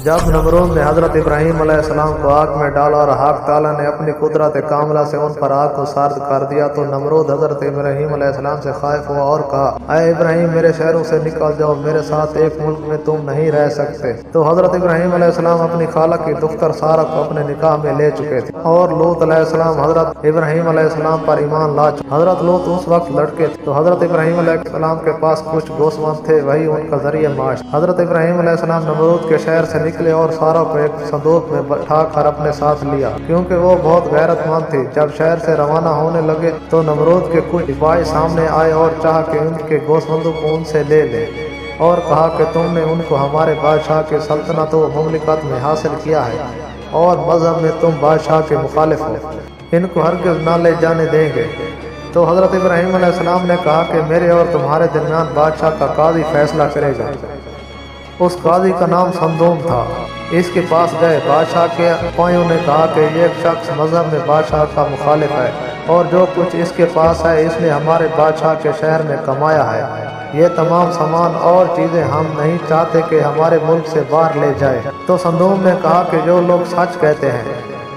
جب نمرود نے حضرت ابراہیم علیہ السلام کو آگ میں ڈالا اور حق تعالیٰ نے اپنی قدرت کاملہ سے ان پر آگ کو سرد کر دیا تو نمرود حضرت ابراہیم علیہ السلام سے خائف ہوا اور کہا، اے ابراہیم میرے شہروں سے نکل جاؤ، میرے ساتھ ایک ملک میں تم نہیں رہ سکتے۔ تو حضرت ابراہیم علیہ السلام اپنی خالہ کی دختر سارہ کو اپنے نکاح میں لے چکے تھے اور لوط علیہ السلام حضرت ابراہیم علیہ السلام پر ایمان لا چکے۔ حضرت لوط اس وقت لڑکے تھے تو حضرت ابراہیم علیہ السلام کے پاس کچھ گوسفند تھے، وہی ان کا ذریعہ معاش۔ حضرت ابراہیم علیہ السلام نمرود کے شہر سے نکلے اور سارہ کو ایک صندوق میں بٹھا کر اپنے ساتھ لیا، کیونکہ وہ بہت غیرت مند تھی۔ جب شہر سے روانہ ہونے لگے تو نمرود کے کچھ سپاہی سامنے آئے اور چاہا کہ ان کے گوسفندوں کو ان سے لے لے، اور کہا کہ تم نے ان کو ہمارے بادشاہ کی سلطنت و مملکت میں حاصل کیا ہے اور مذہب میں تم بادشاہ کے مخالف ہو، ان کو ہرگز نہ لے جانے دیں گے۔ تو حضرت ابراہیم علیہ السلام نے کہا کہ میرے اور تمہارے درمیان بادشاہ کا قاضی فیصلہ کرے گا۔ اس قاضی کا نام صندوم تھا۔ اس کے پاس گئے، بادشاہ کے پایوں نے کہا کہ یہ شخص مذہب میں بادشاہ کا مخالف ہے اور جو کچھ اس کے پاس ہے اس نے ہمارے بادشاہ کے شہر میں کمایا ہے۔ یہ تمام سامان اور چیزیں ہم نہیں چاہتے کہ ہمارے ملک سے باہر لے جائے۔ تو صندوم نے کہا کہ جو لوگ سچ کہتے ہیں،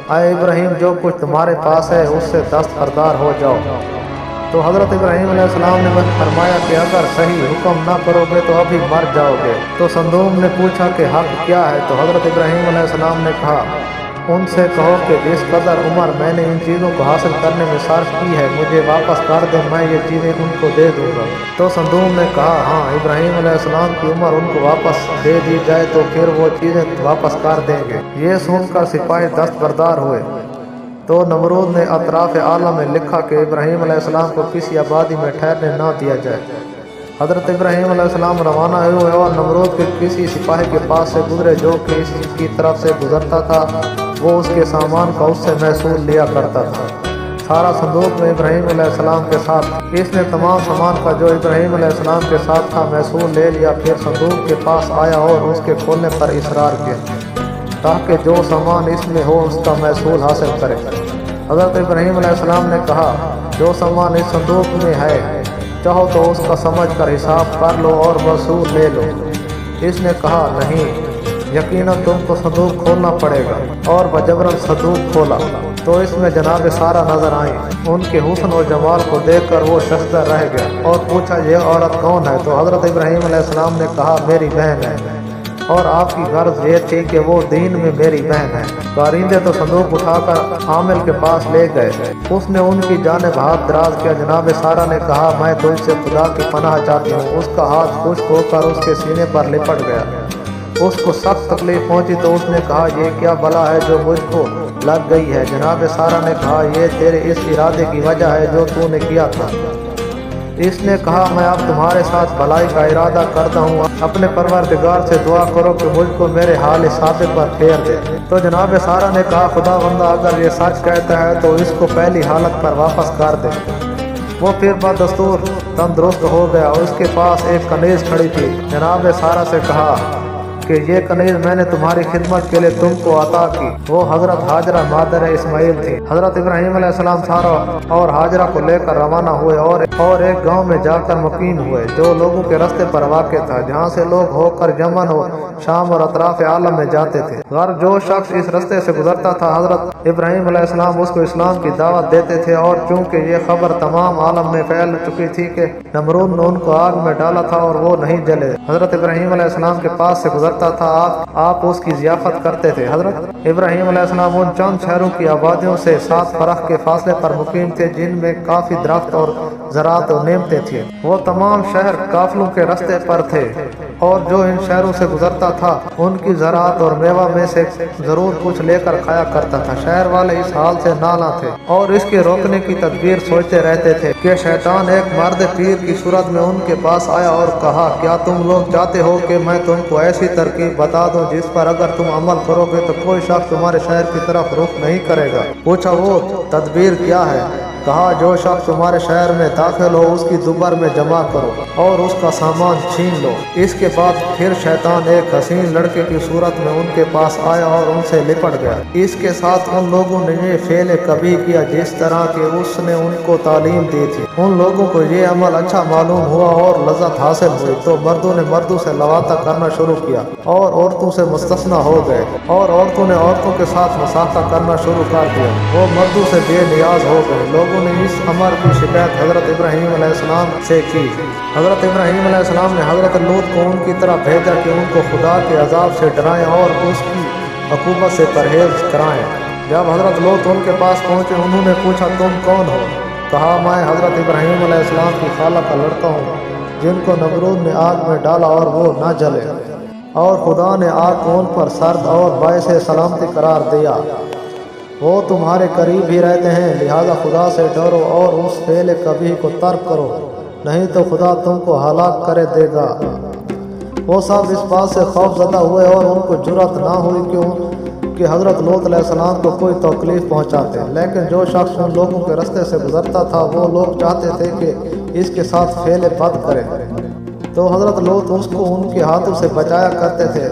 اے ابراہیم جو کچھ تمہارے پاس ہے اس سے دستبردار ہو جاؤ۔ تو حضرت ابراہیم علیہ السلام نے فرمایا کہ اگر صحیح حکم نہ کرو گے تو ابھی مر جاؤ گے۔ تو صندوق نے پوچھا کہ حق کیا ہے؟ تو حضرت ابراہیم علیہ السلام نے کہا، ان سے کہو کہ جس قدر عمر میں نے ان چیزوں کو حاصل کرنے میں صرف کی ہے مجھے واپس کر دیں، میں یہ چیزیں ان کو دے دوں گا۔ تو صندوق نے کہا، ہاں ابراہیم علیہ السلام کی عمر ان کو واپس دے دی جائے تو پھر وہ چیزیں واپس کر دیں گے۔ یہ سن کر سپاہی دستبردار ہوئے۔ تو نمرود نے اطراف عالم میں لکھا کہ ابراہیم علیہ السلام کو کسی آبادی میں ٹھہرنے نہ دیا جائے۔ حضرت ابراہیم علیہ السلام روانہ ہوئے اور نمرود کے کسی سپاہی کے پاس سے گزرے جو کہ اس کی طرف سے گزرتا تھا، وہ اس کے سامان کا اس سے محصول لیا کرتا تھا۔ سارا صندوق میں ابراہیم علیہ السلام کے ساتھ، اس نے تمام سامان کا جو ابراہیم علیہ السلام کے ساتھ تھا محصول لے لیا، پھر صندوق کے پاس آیا اور اس کے کھولنے پر اصرار کیا تاکہ جو سامان اس میں ہو اس کا محصول حاصل کرے۔ حضرت ابراہیم علیہ السلام نے کہا، جو سامان اس صندوق میں ہے چاہو تو اس کا سمجھ کر حساب کر لو اور محصول لے لو۔ اس نے کہا، نہیں، یقیناً تم کو صندوق کھولنا پڑے گا، اور بجبراً صندوق کھولا تو اس میں جناب سارہ نظر آئیں۔ ان کے حسن و جمال کو دیکھ کر وہ ششدر رہ گیا اور پوچھا، یہ عورت کون ہے؟ تو حضرت ابراہیم علیہ السلام نے کہا، میری بہن ہے، اور آپ کی غرض یہ تھی کہ وہ دین میں میری بہن ہے۔ کارندے تو صندوق اٹھا کر عامل کے پاس لے گئے۔ اس نے ان کی جانب ہاتھ دراز کیا۔ جناب سارہ نے کہا، میں تجھ سے خدا کی پناہ چاہتی ہوں۔ اس کا ہاتھ خشک ہو کر اس کے سینے پر لپٹ گیا۔ اس کو سخت تکلیف پہنچی تو اس نے کہا، یہ کیا بلا ہے جو مجھ کو لگ گئی ہے؟ جناب سارہ نے کہا، یہ تیرے اس ارادے کی وجہ ہے جو تو نے کیا تھا۔ اس نے کہا، میں اب تمہارے ساتھ بھلائی کا ارادہ کرتا ہوں، اپنے پروردگار سے دعا کرو کہ مجھ کو میرے حال ثابت پر پھیر دے۔ تو جناب سارہ نے کہا، خدا بندہ اگر یہ سچ کہتا ہے تو اس کو پہلی حالت پر واپس کر دے۔ وہ پھر بدستور تندرست ہو گیا۔ اس کے پاس ایک کنیز کھڑی تھی۔ جناب سارہ سے کہا کہ یہ کنیز میں نے تمہاری خدمت کے لیے تم کو عطا کی۔ وہ حضرت ہاجرہ مادر اسماعیل تھی۔ حضرت ابراہیم علیہ السلام سارہ اور ہاجرہ کو لے کر روانہ ہوئے اور ایک گاؤں میں جا کر مقیم ہوئے جو لوگوں کے راستے پر واقع تھا، جہاں سے لوگ ہو کر یمن و شام اور اطراف عالم میں جاتے تھے۔ غرض جو شخص اس راستے سے گزرتا تھا حضرت ابراہیم علیہ السلام اس کو اسلام کی دعوت دیتے تھے، اور چونکہ یہ خبر تمام عالم میں پھیل چکی تھی کہ نمرود نے ان کو آگ میں ڈالا تھا اور وہ نہیں جلے، حضرت ابراہیم علیہ السلام کے پاس سے گزرتا تھا، آپ اس کی ضیافت کرتے تھے۔ حضرت ابراہیم علیہ السلام ان چند شہروں کی آبادیوں سے 7 فرق کے فاصلے پر مقیم تھے جن میں کافی درخت اور زراعت و نعمتیں تھیں۔ وہ تمام شہر قافلوں کے راستے پر تھے، اور جو ان شہروں سے گزرتا تھا ان کی زراعت اور میوہ میں سے ضرور کچھ لے کر کھایا کرتا تھا۔ شہر والے اس حال سے نالاں تھے اور اس کے روکنے کی تدبیر سوچتے رہتے تھے کہ شیطان ایک مرد پیر کی صورت میں ان کے پاس آیا اور کہا، کیا تم لوگ چاہتے ہو کہ میں تم کو ایسی ترکیب بتا دوں جس پر اگر تم عمل کرو گے تو کوئی شخص تمہارے شہر کی طرف رخ نہیں کرے گا؟ پوچھا، وہ تدبیر کیا ہے؟ کہا جو شخص تمہارے شہر میں داخل ہو اس کی دوبر میں جمع کرو اور اس کا سامان چھین لو۔ اس کے بعد پھر شیطان ایک حسین لڑکے کی صورت میں ان کے پاس آیا اور ان سے لپٹ گیا۔ اس کے ساتھ ان لوگوں نے یہ فعل کبھی کیا جس طرح کہ اس نے ان کو تعلیم دی تھی۔ ان لوگوں کو یہ عمل اچھا معلوم ہوا اور لذت حاصل ہوئی تو مردوں نے مردوں سے لواطہ کرنا شروع کیا اور عورتوں سے مستثنی ہو گئے، اور عورتوں نے عورتوں کے ساتھ مسافہ کرنا شروع کر دیا، وہ مردوں سے بے نیاز ہو گئے۔ لوگوں نے اس امر کی شکایت حضرت ابراہیم علیہ السلام سے کی۔ حضرت ابراہیم علیہ السلام نے حضرت لوط کو ان کی طرح بھیجا کہ ان کو خدا کے عذاب سے ڈرائیں اور اس کی عقوبت سے پرہیز کرائیں۔ جب حضرت لوط ان کے پاس پہنچے انہوں نے پوچھا تم کون ہو؟ کہا میں حضرت ابراہیم علیہ السلام کی خالہ کا لڑکا ہوں جن کو نمرود نے آگ میں ڈالا اور وہ نہ جلے، اور خدا نے آگ کو ان پر سرد اور باعث سلامتی قرار دیا۔ وہ تمہارے قریب ہی رہتے ہیں، لہذا خدا سے ڈرو اور اس فعل کبھی کو ترک کرو، نہیں تو خدا تم کو ہلاک کر دے گا۔ وہ سب اس بات سے خوف زدہ ہوئے اور ان کو جرأت نہ ہوئی کہ حضرت لوط علیہ السلام کو کوئی تکلیف پہنچاتے، لیکن جو شخص ان لوگوں کے رستے سے گزرتا تھا وہ لوگ چاہتے تھے کہ اس کے ساتھ فعل بد کرے، تو حضرت لوط اس کو ان کے ہاتھوں سے بچایا کرتے تھے۔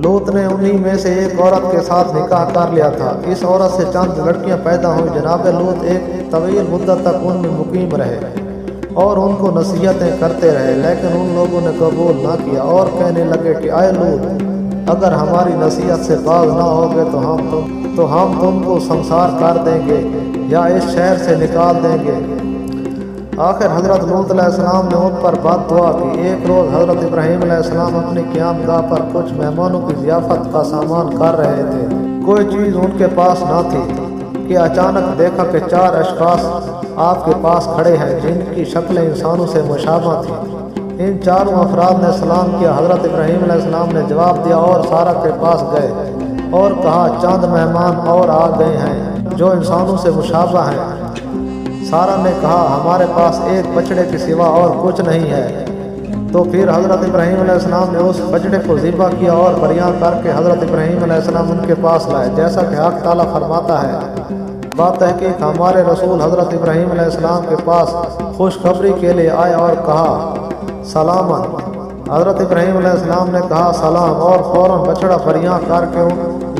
لوط نے انہی میں سے ایک عورت کے ساتھ نکاح کر لیا تھا۔ اس عورت سے چند لڑکیاں پیدا ہوئیں۔ جناب لوط ایک طویل مدت تک ان میں مقیم رہے اور ان کو نصیحتیں کرتے رہے، لیکن ان لوگوں نے قبول نہ کیا اور کہنے لگے کہ اے لوط، اگر ہماری نصیحت سے باز نہ ہوگے تو ہم تم کو سنسار کر دیں گے یا اس شہر سے نکال دیں گے۔ آخر حضرت لوط علیہ السلام نے ان پر بد دعا کی۔ ایک روز حضرت ابراہیم علیہ السلام اپنی قیام گاہ پر کچھ مہمانوں کی ضیافت کا سامان کر رہے تھے۔ کوئی چیز ان کے پاس نہ تھی کہ اچانک دیکھا کہ 4 اشخاص آپ کے پاس کھڑے ہیں جن کی شکلیں انسانوں سے مشابہ تھیں۔ ان 4 افراد نے سلام کیا۔ حضرت ابراہیم علیہ السلام نے جواب دیا اور سارہ کے پاس گئے اور کہا چند مہمان اور آ گئے ہیں جو انسانوں سے مشابہ ہیں۔ سارہ نے کہا ہمارے پاس ایک بچڑے کے سوا اور کچھ نہیں ہے۔ تو پھر حضرت ابراہیم علیہ السلام نے اس بچڑے کو ذبح کیا اور بریاں کر کے حضرت ابراہیم علیہ السلام ان کے پاس لائے، جیسا کہ حق تعالیٰ فرماتا ہے بتحقیق ہمارے رسول حضرت ابراہیم علیہ السلام کے پاس خوشخبری کے لیے آئے اور کہا سلاماً۔ حضرت ابراہیم علیہ السلام نے کہا سلام اور فوراً بچڑا بریاں کر کے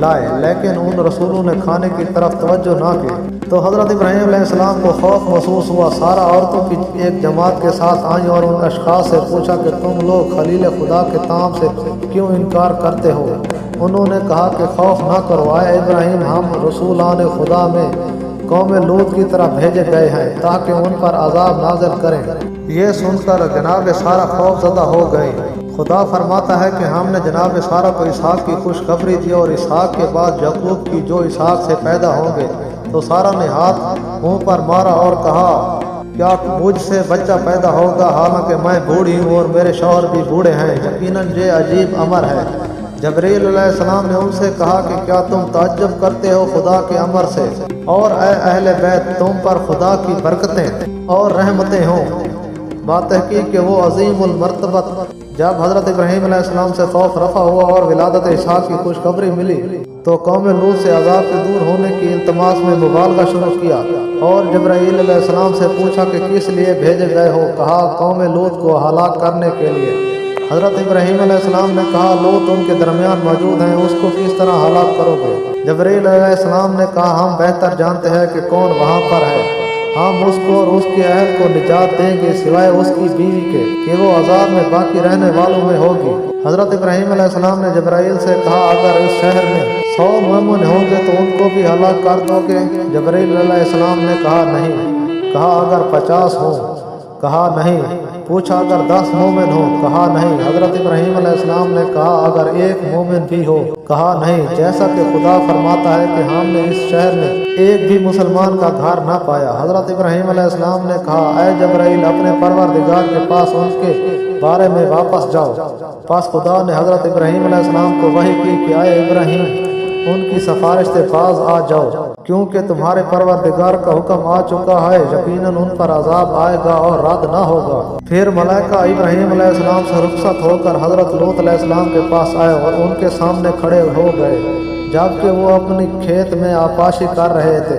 لائے، لیکن ان رسولوں نے کھانے کی طرف توجہ نہ کی۔ تو حضرت ابراہیم علیہ السلام کو خوف محسوس ہوا۔ سارا عورتوں کی ایک جماعت کے ساتھ آئیں اور ان اشخاص سے پوچھا کہ تم لوگ خلیل خدا کے طعام سے کیوں انکار کرتے ہو؟ انہوں نے کہا کہ خوف نہ کرو اے ابراہیم، ہم رسولان خدا میں قوم لوط کی طرح بھیجے گئے ہیں تاکہ ان پر عذاب نازل کریں۔ یہ سن کر جناب سارہ خوف زدہ ہو گئی۔ خدا فرماتا ہے کہ ہم نے جناب سارہ کو اسحاق کی خوشخبری دی اور اسحاق کے بعد یعقوب کی جو اسحاق سے پیدا ہوں گے۔ تو سارہ نے ہاتھ منہ پر مارا اور کہا کیا مجھ سے بچہ پیدا ہوگا حالانکہ میں بوڑھی ہوں اور میرے شوہر بھی بوڑھے ہیں؟ یقیناً یہ عجیب امر ہے۔ جبرائیل علیہ السلام نے ان سے کہا کہ کیا تم تعجب کرتے ہو خدا کے امر سے؟ اور اے اہل بیت تم پر خدا کی برکتیں اور رحمتیں ہوں، بتحقیق کہ وہ عظیم المرتبت۔ جب حضرت ابراہیم علیہ السلام سے خوف رفع ہوا اور ولادت اسحاق کی خوشخبری ملی تو قوم لوط سے عذاب کے دور ہونے کی التماس میں مبالغہ شروع کیا اور جبرائیل علیہ السلام سے پوچھا کہ کس لیے بھیجے گئے ہو؟ کہا قوم لوط کو ہلاک کرنے کے لیے۔ حضرت ابراہیم علیہ السلام نے کہا لوط ان کے درمیان موجود ہیں، اس کو کس طرح ہلاک کرو گے؟ جبرائیل علیہ السلام نے کہا ہم بہتر جانتے ہیں کہ کون وہاں پر ہے، ہم اس کو اور اس کے اہل کو نجات دیں گے سوائے اس کی بیوی کے کہ وہ عذاب میں باقی رہنے والوں میں ہوگی۔ حضرت ابراہیم علیہ السلام نے جبرائیل سے کہا اگر اس شہر میں 100 مومن ہوں گے تو ان کو بھی ہلاک کر دو گے؟ جبرائیل علیہ السلام نے کہا نہیں۔ کہا اگر 50 ہوں؟ کہا نہیں۔ پوچھا اگر 10 مومن ہوں؟ کہا نہیں۔ حضرت ابراہیم علیہ السلام نے کہا اگر 1 مومن بھی ہو؟ کہا نہیں، جیسا کہ خدا فرماتا ہے کہ ہم نے اس شہر میں ایک بھی مسلمان کا گھر نہ پایا۔ حضرت ابراہیم علیہ السلام نے کہا اے جبرائیل اپنے پروردگار کے پاس ان کے بارے میں واپس جاؤ۔ پس خدا نے حضرت ابراہیم علیہ السلام کو وحی کی کہ اے ابراہیم ان کی سفارش سے باز آ جاؤ کیونکہ تمہارے پروردگار کا حکم آ چکا ہے، یقیناً ان پر عذاب آئے گا اور رد نہ ہوگا۔ پھر ملائکہ ابراہیم علیہ السلام سے رخصت ہو کر حضرت لوط علیہ السلام کے پاس آئے اور ان کے سامنے کھڑے ہو گئے جبکہ وہ اپنی کھیت میں آپاشی کر رہے تھے۔